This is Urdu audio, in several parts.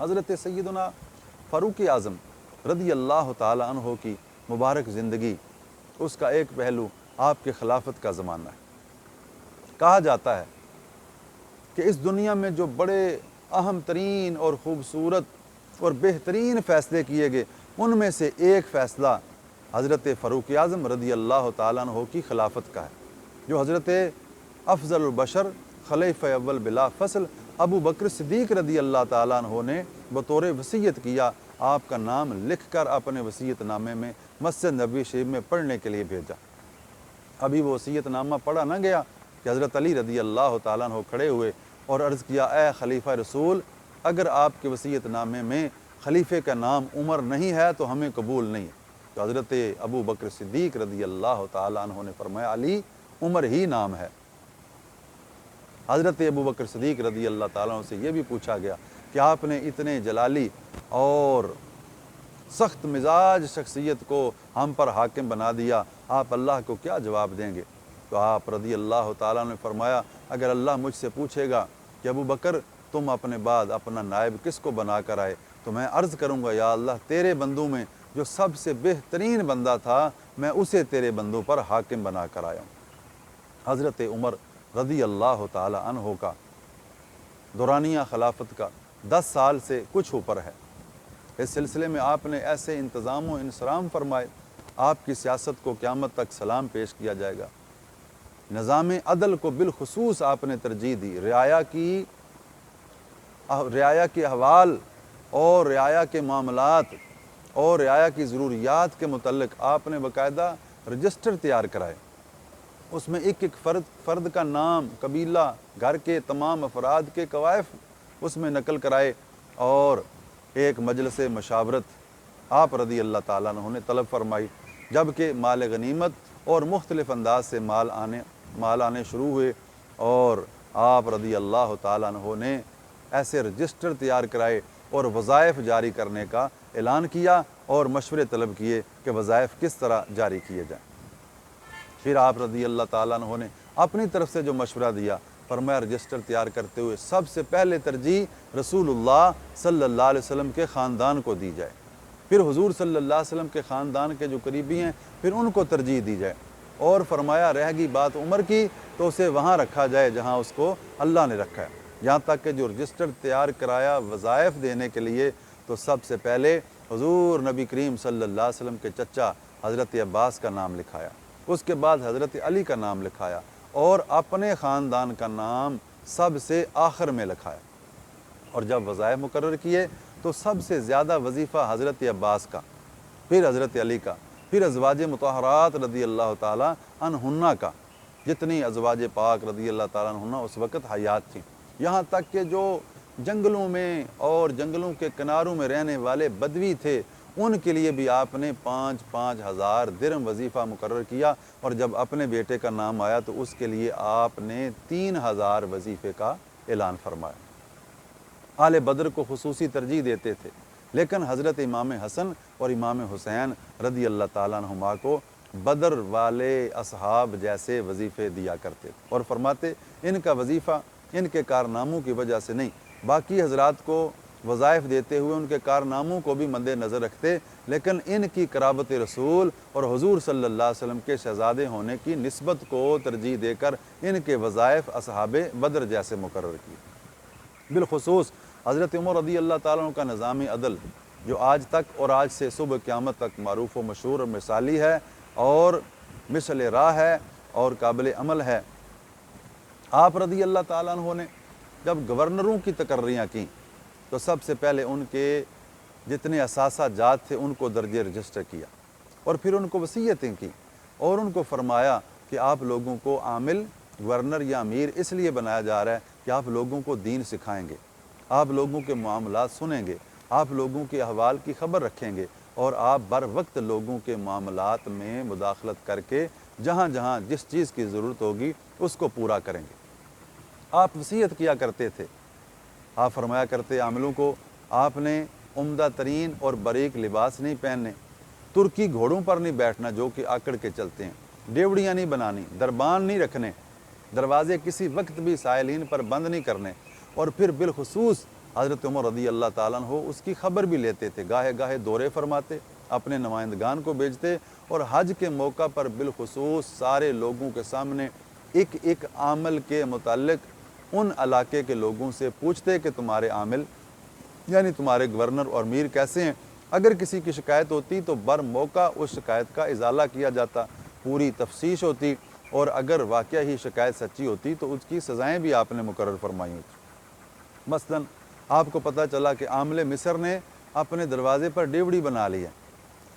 حضرت سیدنا فاروق اعظم رضی اللہ تعالی عنہ کی مبارک زندگی، اس کا ایک پہلو آپ کے خلافت کا زمانہ ہے۔ کہا جاتا ہے کہ اس دنیا میں جو بڑے اہم ترین اور خوبصورت اور بہترین فیصلے کیے گئے، ان میں سے ایک فیصلہ حضرت فاروق اعظم رضی اللہ تعالیٰ عنہ کی خلافت کا ہے، جو حضرت افضل البشر خلیفہ اول بلا فصل ابو بکر صدیق رضی اللہ تعالیٰ عنہ نے بطور وصیت کیا، آپ کا نام لکھ کر اپنے وصیت نامے میں مسجد نبوی شریف میں پڑھنے کے لیے بھیجا۔ ابھی وہ وصیت نامہ پڑھا نہ گیا کہ حضرت علی رضی اللہ تعالیٰ عنہ کھڑے ہوئے اور عرض کیا، اے خلیفہ رسول، اگر آپ کے وصیت نامے میں خلیفے کا نام عمر نہیں ہے تو ہمیں قبول نہیں ہے۔ تو حضرت ابو بکر صدیق رضی اللہ تعالیٰ عنہ نے فرمایا، علی عمر ہی نام ہے۔ حضرت ابو بکر صدیق رضی اللہ تعالیٰ عنہ سے یہ بھی پوچھا گیا کہ آپ نے اتنے جلالی اور سخت مزاج شخصیت کو ہم پر حاکم بنا دیا، آپ اللہ کو کیا جواب دیں گے؟ تو آپ رضی اللہ تعالیٰ نے فرمایا، اگر اللہ مجھ سے پوچھے گا کہ ابو بکر تم اپنے بعد اپنا نائب کس کو بنا کر آئے، تو میں عرض کروں گا، یا اللہ تیرے بندوں میں جو سب سے بہترین بندہ تھا میں اسے تیرے بندوں پر حاکم بنا کر آیا ہوں۔ حضرت عمر رضی اللہ تعالی عنہ کا دورانیہ خلافت کا 10 سال سے کچھ اوپر ہے۔ اس سلسلے میں آپ نے ایسے انتظام و انصرام فرمائے، آپ کی سیاست کو قیامت تک سلام پیش کیا جائے گا۔ نظام عدل کو بالخصوص آپ نے ترجیح دی، رعایا کے احوال اور رعایا کے معاملات اور رعایا کی ضروریات کے متعلق آپ نے باقاعدہ رجسٹر تیار کرائے، اس میں ایک ایک فرد کا نام، قبیلہ، گھر کے تمام افراد کے کوائف اس میں نقل کرائے، اور ایک مجلس مشاورت آپ رضی اللہ تعالیٰ عنہ نے طلب فرمائی، جبکہ مال غنیمت اور مختلف انداز سے مال آنے شروع ہوئے، اور آپ رضی اللہ تعالیٰ عنہ نے ایسے رجسٹر تیار کرائے اور وظائف جاری کرنے کا اعلان کیا اور مشورے طلب کیے کہ وظائف کس طرح جاری کیے جائیں۔ پھر آپ رضی اللہ تعالیٰ عنہ نے اپنی طرف سے جو مشورہ دیا، فرمایا رجسٹر تیار کرتے ہوئے سب سے پہلے ترجیح رسول اللہ صلی اللہ علیہ وسلم کے خاندان کو دی جائے، پھر حضور صلی اللہ علیہ وسلم کے خاندان کے جو قریبی ہیں پھر ان کو ترجیح دی جائے، اور فرمایا رہ گئی بات عمر کی تو اسے وہاں رکھا جائے جہاں اس کو اللہ نے رکھا ہے۔ یہاں تک کہ جو رجسٹر تیار کرایا وظائف دینے کے لیے، تو سب سے پہلے حضور نبی کریم صلی اللہ علیہ وسلم کے چچا حضرت عباس کا نام لکھایا، اس کے بعد حضرت علی کا نام لکھایا، اور اپنے خاندان کا نام سب سے آخر میں لکھایا۔ اور جب وظائف مقرر کیے تو سب سے زیادہ وظیفہ حضرت عباس کا، پھر حضرت علی کا، پھر ازواج مطہرات رضی اللہ تعالیٰ عنہن کا، جتنی ازواج پاک رضی اللہ تعالیٰ عنہن اس وقت حیات تھیں، یہاں تک کہ جو جنگلوں میں اور جنگلوں کے کناروں میں رہنے والے بدوی تھے ان کے لیے بھی آپ نے 5,000 درہم وظیفہ مقرر کیا، اور جب اپنے بیٹے کا نام آیا تو اس کے لیے آپ نے 3,000 وظیفے کا اعلان فرمایا۔ آل بدر کو خصوصی ترجیح دیتے تھے، لیکن حضرت امام حسن اور امام حسین رضی اللہ تعالیٰ عنہما کو بدر والے اصحاب جیسے وظیفے دیا کرتے تھے، اور فرماتے ان کا وظیفہ ان کے کارناموں کی وجہ سے نہیں، باقی حضرات کو وظائف دیتے ہوئے ان کے کارناموں کو بھی مد نظر رکھتے، لیکن ان کی قرابت رسول اور حضور صلی اللہ علیہ وسلم کے شہزادے ہونے کی نسبت کو ترجیح دے کر ان کے وظائف اصحاب بدر جیسے مقرر کیے۔ بالخصوص حضرت عمر رضی اللہ تعالیٰ عنہ کا نظام عدل جو آج تک اور آج سے صبح قیامت تک معروف و مشہور اور مثالی ہے اور مثل راہ ہے اور قابل عمل ہے۔ آپ رضی اللہ تعالیٰ عنہ نے جب گورنروں کی تقرریاں کیں تو سب سے پہلے ان کے جتنے اثاثہ جات تھے ان کو درجے رجسٹر کیا، اور پھر ان کو وصیتیں کی، اور ان کو فرمایا کہ آپ لوگوں کو عامل، گورنر یا امیر اس لیے بنایا جا رہا ہے کہ آپ لوگوں کو دین سکھائیں گے، آپ لوگوں کے معاملات سنیں گے، آپ لوگوں کے احوال کی خبر رکھیں گے، اور آپ بر وقت لوگوں کے معاملات میں مداخلت کر کے جہاں جہاں جس چیز کی ضرورت ہوگی اس کو پورا کریں گے۔ آپ وصیت کیا کرتے تھے، آپ فرمایا کرتے عاملوں کو آپ نے عمدہ ترین اور باریک لباس نہیں پہننے، ترکی گھوڑوں پر نہیں بیٹھنا جو کہ آکڑ کے چلتے ہیں، ڈیوڑیاں نہیں بنانی، دربان نہیں رکھنے، دروازے کسی وقت بھی سائلین پر بند نہیں کرنے، اور پھر بالخصوص حضرت عمر رضی اللہ تعالیٰ عنہ اس کی خبر بھی لیتے تھے، گاہے گاہے دورے فرماتے، اپنے نمائندگان کو بھیجتے، اور حج کے موقع پر بالخصوص سارے لوگوں کے سامنے ایک ایک عامل کے متعلق ان علاقے کے لوگوں سے پوچھتے کہ تمہارے عامل یعنی تمہارے گورنر اور میر کیسے ہیں۔ اگر کسی کی شکایت ہوتی تو بر موقع اس شکایت کا ازالہ کیا جاتا، پوری تفتیش ہوتی، اور اگر واقعہ ہی شکایت سچی ہوتی تو اس کی سزائیں بھی آپ نے مقرر فرمائی ہوتی۔ مثلاً آپ کو پتہ چلا کہ عامل مصر نے اپنے دروازے پر ڈیوڑی بنا لی ہے،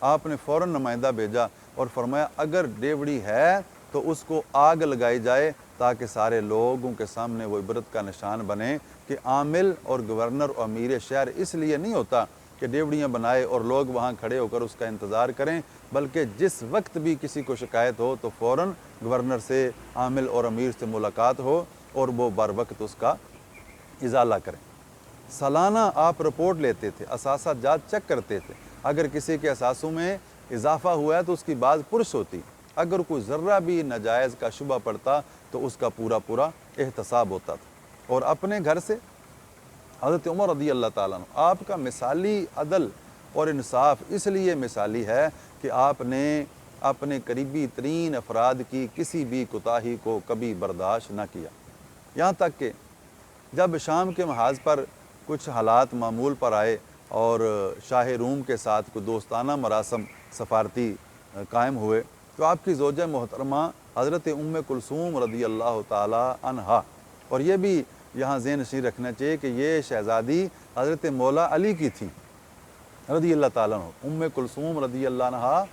آپ نے فوراً نمائندہ بھیجا اور فرمایا اگر ڈیوڑی ہے تو اس کو آگ لگائی جائے تاکہ سارے لوگوں کے سامنے وہ عبرت کا نشان بنے کہ عامل اور گورنر اور امیر شہر اس لیے نہیں ہوتا کہ ڈیوڑیاں بنائے اور لوگ وہاں کھڑے ہو کر اس کا انتظار کریں، بلکہ جس وقت بھی کسی کو شکایت ہو تو فوراً گورنر سے، عامل اور امیر سے ملاقات ہو اور وہ بر وقت اس کا ازالہ کریں۔ سالانہ آپ رپورٹ لیتے تھے، اثاثہ جات چیک کرتے تھے، اگر کسی کے اثاثوں میں اضافہ ہوا ہے تو اس کی باز پرس ہوتی، اگر کوئی ذرہ بھی ناجائز کا شبہ پڑتا تو اس کا پورا احتساب ہوتا تھا۔ اور اپنے گھر سے حضرت عمر رضی اللہ تعالیٰ عنہ آپ کا مثالی عدل اور انصاف اس لیے مثالی ہے کہ آپ نے اپنے قریبی ترین افراد کی کسی بھی کوتاہی کو کبھی برداشت نہ کیا، یہاں تک کہ جب شام کے محاذ پر کچھ حالات معمول پر آئے اور شاہ روم کے ساتھ کوئی دوستانہ مراسم سفارتی قائم ہوئے تو آپ کی زوجہ محترمہ حضرت ام کلثوم رضی اللہ تعالی عنہا، اور یہ بھی یہاں ذہن نشین رکھنا چاہیے کہ یہ شہزادی حضرت مولا علی کی تھی رضی اللہ تعالیٰ عنہ، ام کلثوم رضی اللہ عنہا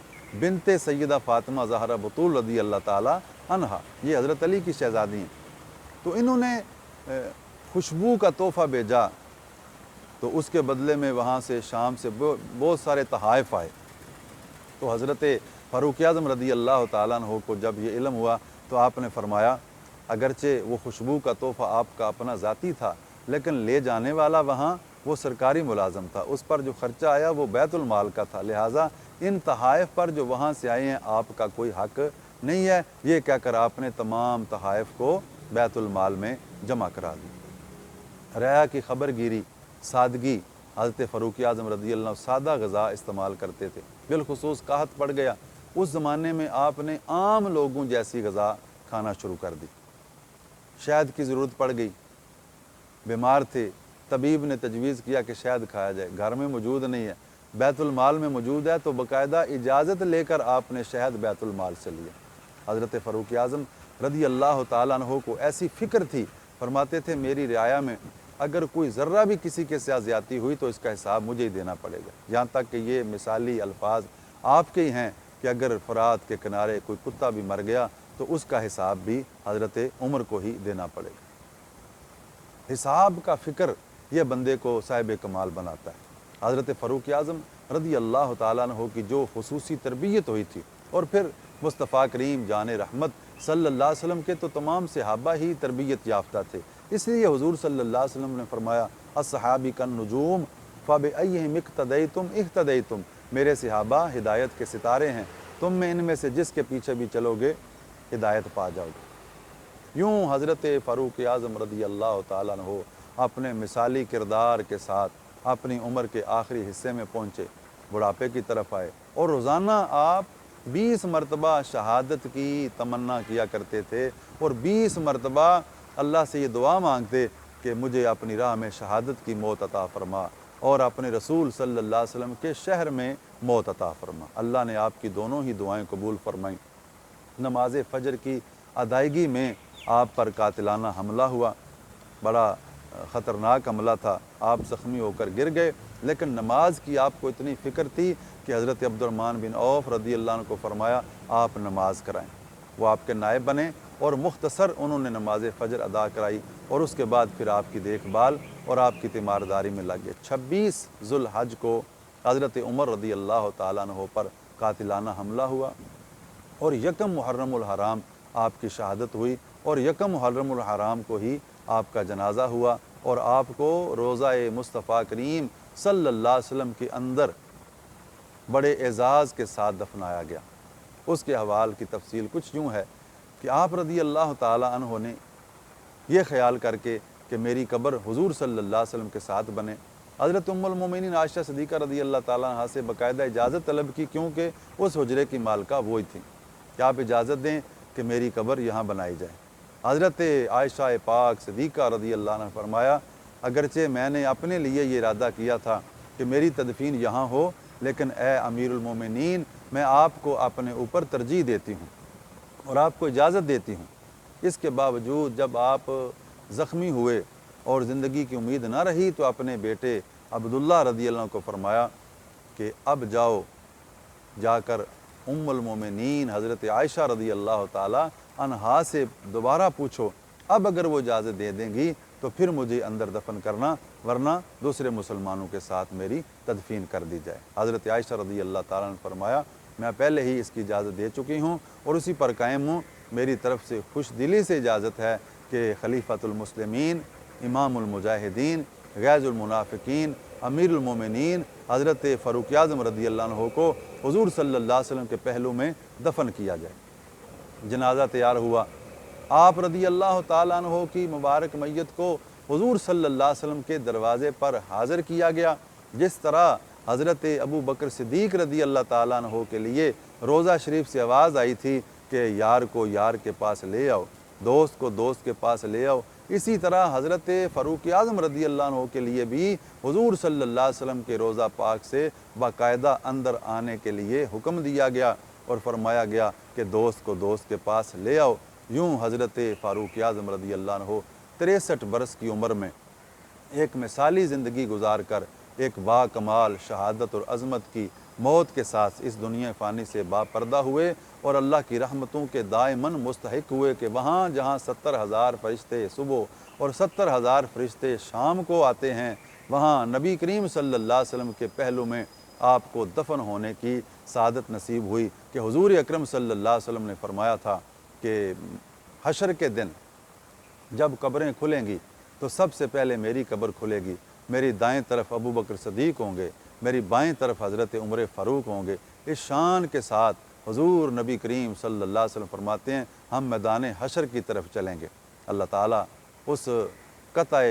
بنت سیدہ فاطمہ زہرا بطول رضی اللہ تعالیٰ عنہا، یہ حضرت علی کی شہزادی ہیں۔ تو انہوں نے خوشبو کا تحفہ بھیجا تو اس کے بدلے میں وہاں سے شام سے بہت سارے تحائف آئے، تو حضرت فاروق اعظم رضی اللہ تعالیٰ عنہ کو جب یہ علم ہوا تو آپ نے فرمایا اگرچہ وہ خوشبو کا تحفہ آپ کا اپنا ذاتی تھا لیکن لے جانے والا وہاں وہ سرکاری ملازم تھا، اس پر جو خرچہ آیا وہ بیت المال کا تھا، لہٰذا ان تحائف پر جو وہاں سے آئے ہیں آپ کا کوئی حق نہیں ہے، یہ کہہ کر آپ نے تمام تحائف کو بیت المال میں جمع کرا دی۔ رعایا کی خبر گیری، سادگی، حضرت فاروق اعظم رضی اللہ عنہ سادہ غذا استعمال کرتے تھے، بالخصوص قحط پڑ گیا اس زمانے میں آپ نے عام لوگوں جیسی غذا کھانا شروع کر دی۔ شہد کی ضرورت پڑ گئی، بیمار تھے، طبیب نے تجویز کیا کہ شہد کھایا جائے، گھر میں موجود نہیں ہے، بیت المال میں موجود ہے تو باقاعدہ اجازت لے کر آپ نے شہد بیت المال سے لیا۔ حضرت فاروق اعظم رضی اللہ تعالیٰ عنہ کو ایسی فکر تھی، فرماتے تھے میری رعایا میں اگر کوئی ذرہ بھی کسی کے ساتھ زیادتی ہوئی تو اس کا حساب مجھے ہی دینا پڑے گا، یہاں تک کہ یہ مثالی الفاظ آپ کے ہی ہیں کہ اگر فرات کے کنارے کوئی کتا بھی مر گیا تو اس کا حساب بھی حضرت عمر کو ہی دینا پڑے گا۔ حساب کا فکر یہ بندے کو صاحب کمال بناتا ہے۔ حضرت فاروق اعظم رضی اللہ تعالیٰ عنہ کی جو خصوصی تربیت ہوئی تھی، اور پھر مصطفیٰ کریم جان رحمت صلی اللہ علیہ وسلم کے تو تمام صحابہ ہی تربیت یافتہ تھے، اس لیے حضور صلی اللہ علیہ وسلم نے فرمایا الصحابی کالنجوم فبأیہم اقتدیتم اہتدیتم، میرے صحابہ ہدایت کے ستارے ہیں، تم میں ان میں سے جس کے پیچھے بھی چلو گے ہدایت پا جاؤ گے۔ یوں حضرت فاروق اعظم رضی اللہ تعالیٰ عنہ اپنے مثالی کردار کے ساتھ اپنی عمر کے آخری حصے میں پہنچے، بڑھاپے کی طرف آئے، اور روزانہ آپ 20 مرتبہ شہادت کی تمنا کیا کرتے تھے اور 20 مرتبہ اللہ سے یہ دعا مانگتے کہ مجھے اپنی راہ میں شہادت کی موت عطا فرما اور اپنے رسول صلی اللہ علیہ وسلم کے شہر میں موت عطا فرما۔ اللہ نے آپ کی دونوں ہی دعائیں قبول فرمائیں۔ نماز فجر کی ادائیگی میں آپ پر قاتلانہ حملہ ہوا، بڑا خطرناک حملہ تھا، آپ زخمی ہو کر گر گئے، لیکن نماز کی آپ کو اتنی فکر تھی کہ حضرت عبد الرحمن بن عوف رضی اللہ عنہ کو فرمایا آپ نماز کرائیں، وہ آپ کے نائب بنے اور مختصر انہوں نے نماز فجر ادا کرائی، اور اس کے بعد پھر آپ کی دیکھ بھال اور آپ کی تیمارداری میں لگ گئے۔ 26 ذو الحج کو حضرت عمر رضی اللہ تعالیٰ عنہ پر قاتلانہ حملہ ہوا، اور یکم محرم الحرام آپ کی شہادت ہوئی، اور یکم محرم الحرام کو ہی آپ کا جنازہ ہوا، اور آپ کو روضہ مصطفیٰ کریم صلی اللہ علیہ وسلم کے اندر بڑے اعزاز کے ساتھ دفنایا گیا۔ اس کے احوال کی تفصیل کچھ یوں ہے کہ آپ رضی اللہ تعالیٰ عنہ نے یہ خیال کر کے کہ میری قبر حضور صلی اللہ علیہ وسلم کے ساتھ بنے۔ حضرت ام المومنین عائشہ صدیقہ رضی اللہ تعالیٰ عنہا سے باقاعدہ اجازت طلب کی، کیونکہ اس حجرے کی مالکہ وہی تھیں کہ آپ اجازت دیں کہ میری قبر یہاں بنائی جائے۔ حضرت عائشہ پاک صدیقہ رضی اللہ عنہ فرمایا اگرچہ میں نے اپنے لیے یہ ارادہ کیا تھا کہ میری تدفین یہاں ہو، لیکن اے امیر المومنین میں آپ کو اپنے اوپر ترجیح دیتی ہوں اور آپ کو اجازت دیتی ہوں۔ اس کے باوجود جب آپ زخمی ہوئے اور زندگی کی امید نہ رہی تو اپنے بیٹے عبداللہ رضی اللہ عنہ کو فرمایا کہ اب جاؤ جا کر ام المومنین حضرت عائشہ رضی اللہ تعالی عنہا سے دوبارہ پوچھو، اب اگر وہ اجازت دے دیں گی تو پھر مجھے اندر دفن کرنا، ورنہ دوسرے مسلمانوں کے ساتھ میری تدفین کر دی جائے۔ حضرت عائشہ رضی اللہ تعالیٰ نے فرمایا میں پہلے ہی اس کی اجازت دے چکی ہوں اور اسی پر قائم ہوں، میری طرف سے خوش دلی سے اجازت ہے کہ خلیفۃ المسلمین، امام المجاہدین، غیظ المنافقین، امیر المومنین حضرت فاروق اعظم رضی اللہ عنہ کو حضور صلی اللہ علیہ وسلم کے پہلو میں دفن کیا جائے۔ جنازہ تیار ہوا، آپ رضی اللہ تعالیٰ عنہ کی مبارک میت کو حضور صلی اللہ علیہ وسلم کے دروازے پر حاضر کیا گیا، جس طرح حضرت ابو بکر صدیق رضی اللہ تعالیٰ عنہ کے لیے روضہ شریف سے آواز آئی تھی کہ یار کو یار کے پاس لے آؤ، دوست کو دوست کے پاس لے آؤ، اسی طرح حضرت فاروق اعظم رضی اللہ عنہ کے لیے بھی حضور صلی اللہ علیہ وسلم کے روضہ پاک سے باقاعدہ اندر آنے کے لیے حکم دیا گیا اور فرمایا گیا کہ دوست کو دوست کے پاس لے آؤ۔ یوں حضرت فاروق اعظم رضی اللہ عنہ 63 برس کی عمر میں ایک مثالی زندگی گزار کر ایک با کمال شہادت اور عظمت کی موت کے ساتھ اس دنیا فانی سے باپردہ ہوئے اور اللہ کی رحمتوں کے دائماً مستحق ہوئے کہ وہاں جہاں 70,000 فرشتے صبح اور 70,000 فرشتے شام کو آتے ہیں، وہاں نبی کریم صلی اللہ علیہ وسلم کے پہلو میں آپ کو دفن ہونے کی سعادت نصیب ہوئی کہ حضور اکرم صلی اللہ علیہ وسلم نے فرمایا تھا کہ حشر کے دن جب قبریں کھلیں گی تو سب سے پہلے میری قبر کھلے گی، میری دائیں طرف ابو بکر صدیق ہوں گے، میری بائیں طرف حضرت عمر فاروق ہوں گے۔ اس شان کے ساتھ حضور نبی کریم صلی اللہ علیہ وسلم فرماتے ہیں ہم میدان حشر کی طرف چلیں گے۔ اللہ تعالیٰ اس قطع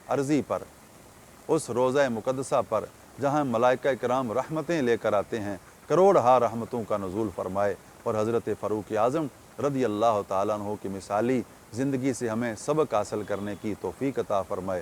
ارضی پر، اس روضہ مقدسہ پر جہاں ملائکہ کرام رحمتیں لے کر آتے ہیں، کروڑ ہا رحمتوں کا نزول فرمائے اور حضرت فاروق اعظم رضی اللہ تعالیٰ عنہ کی مثالی زندگی سے ہمیں سبق حاصل کرنے کی توفیق عطا فرمائے۔